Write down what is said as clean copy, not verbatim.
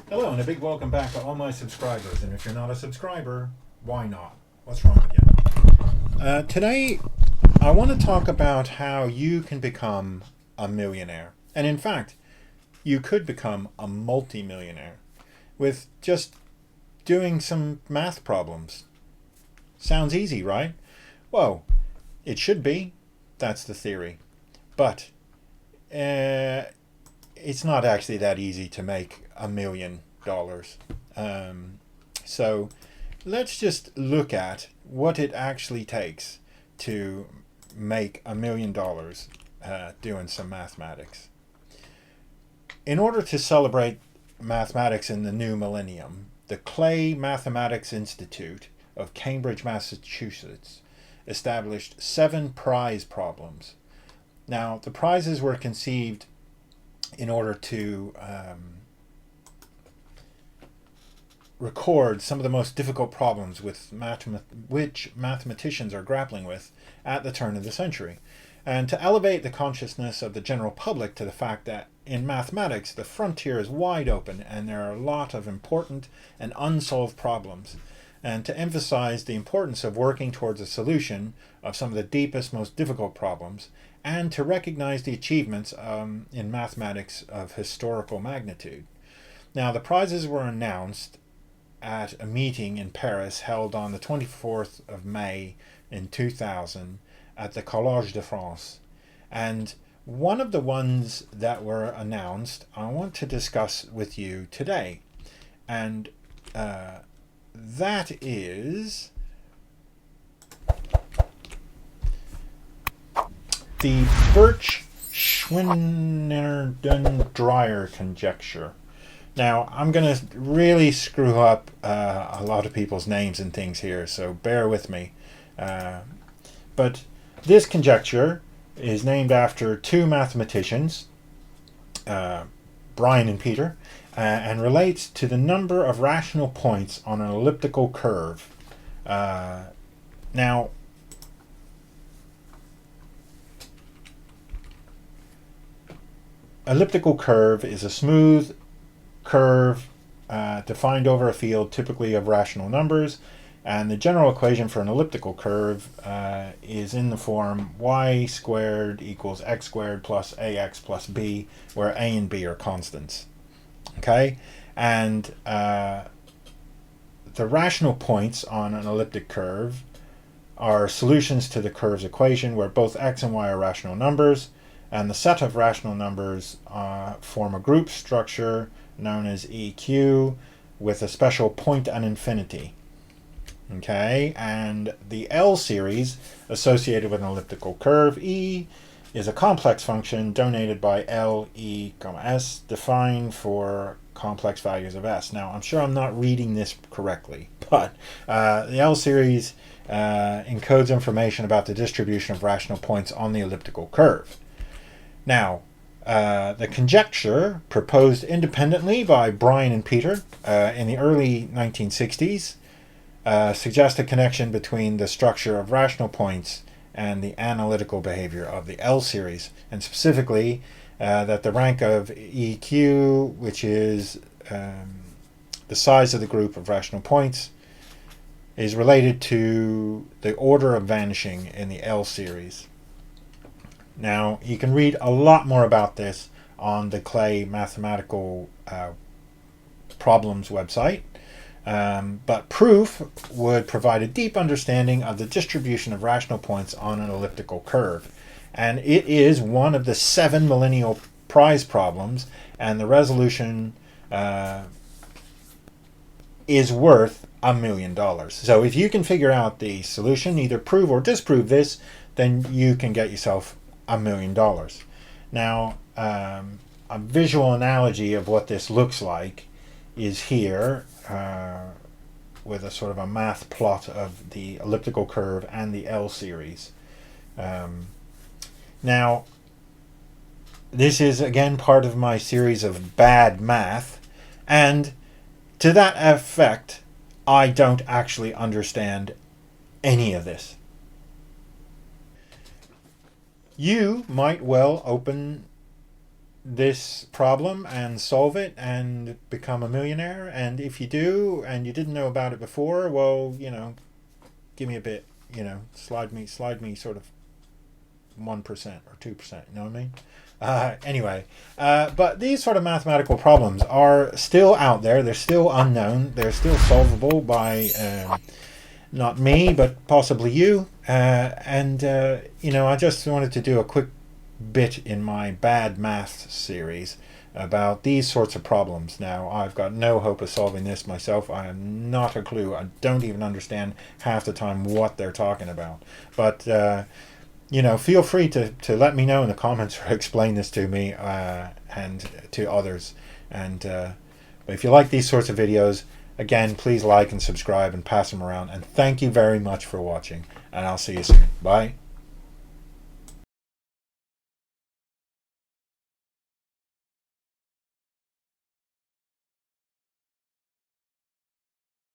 Hello, and a big welcome back to all my subscribers. And if you're not a subscriber, why not? What's wrong with you? Today, I want to talk about how you can become a millionaire. And in fact, you could become a multi-millionaire with just doing some math problems. Sounds easy, right? Well, it should be. That's the theory. But it's not actually that easy to make $1 million. So let's just look at what it actually takes to make $1 million doing some mathematics. In order to celebrate mathematics in the new millennium, the Clay Mathematics Institute of Cambridge, Massachusetts established 7 prize problems. Now, the prizes were conceived in order to record some of the most difficult problems which mathematicians are grappling with at the turn of the century, and to elevate the consciousness of the general public to the fact that in mathematics the frontier is wide open and there are a lot of important and unsolved problems, and to emphasize the importance of working towards a solution of some of the deepest, most difficult problems, and to recognize the achievements in mathematics of historical magnitude. Now, the prizes were announced at a meeting in Paris held on the 24th of May in 2000 at the Collège de France. And one of the ones that were announced I want to discuss with you today. And that is the Birch-Schwinnerton-Dreier conjecture. Now, I'm going to really screw up a lot of people's names and things here, so bear with me. But this conjecture is named after 2 mathematicians, Brian and Peter, and relates to the number of rational points on an elliptical curve. Now, elliptical curve is a smooth curve defined over a field typically of rational numbers, and the general equation for an elliptical curve is in the form y squared equals x squared plus ax plus b, where a and b are constants. Okay, and the rational points on an elliptic curve are solutions to the curve's equation where both x and y are rational numbers, and the set of rational numbers form a group structure known as EQ with a special point and infinity. Okay, and the L series associated with an elliptical curve, E, is a complex function donated by L, E, S, defined for complex values of S. Now, I'm sure I'm not reading this correctly, but the L series encodes information about the distribution of rational points on the elliptical curve. Now, the conjecture, proposed independently by Brian and Peter in the early 1960s, suggests a connection between the structure of rational points and the analytical behavior of the L series, and specifically that the rank of EQ, which is the size of the group of rational points, is related to the order of vanishing in the L series. Now, you can read a lot more about this on the Clay Mathematical Problems website, but proof would provide a deep understanding of the distribution of rational points on an elliptical curve. And it is one of the 7 millennial prize problems, and the resolution is worth $1 million. So if you can figure out the solution, either prove or disprove this, then you can get yourself $1 million. Now, a visual analogy of what this looks like is here with a sort of a math plot of the elliptical curve and the L series. Now, this is again part of my series of bad math, and to that effect, I don't actually understand any of this. You might well open this problem and solve it and become a millionaire. And if you do and you didn't know about it before, well, give me a bit, slide me sort of 1% or 2%, you know what I mean? Anyway, but these sort of mathematical problems are still out there. They're still unknown. They're still solvable by not me, but possibly you. I just wanted to do a quick bit in my bad math series about these sorts of problems. Now, I've got no hope of solving this myself. I have not a clue. I don't even understand half the time what they're talking about. But feel free to let me know in the comments or explain this to me and to others. And but if you like these sorts of videos, again, please like and subscribe and pass them around. And thank you very much for watching. And I'll see you soon. Bye.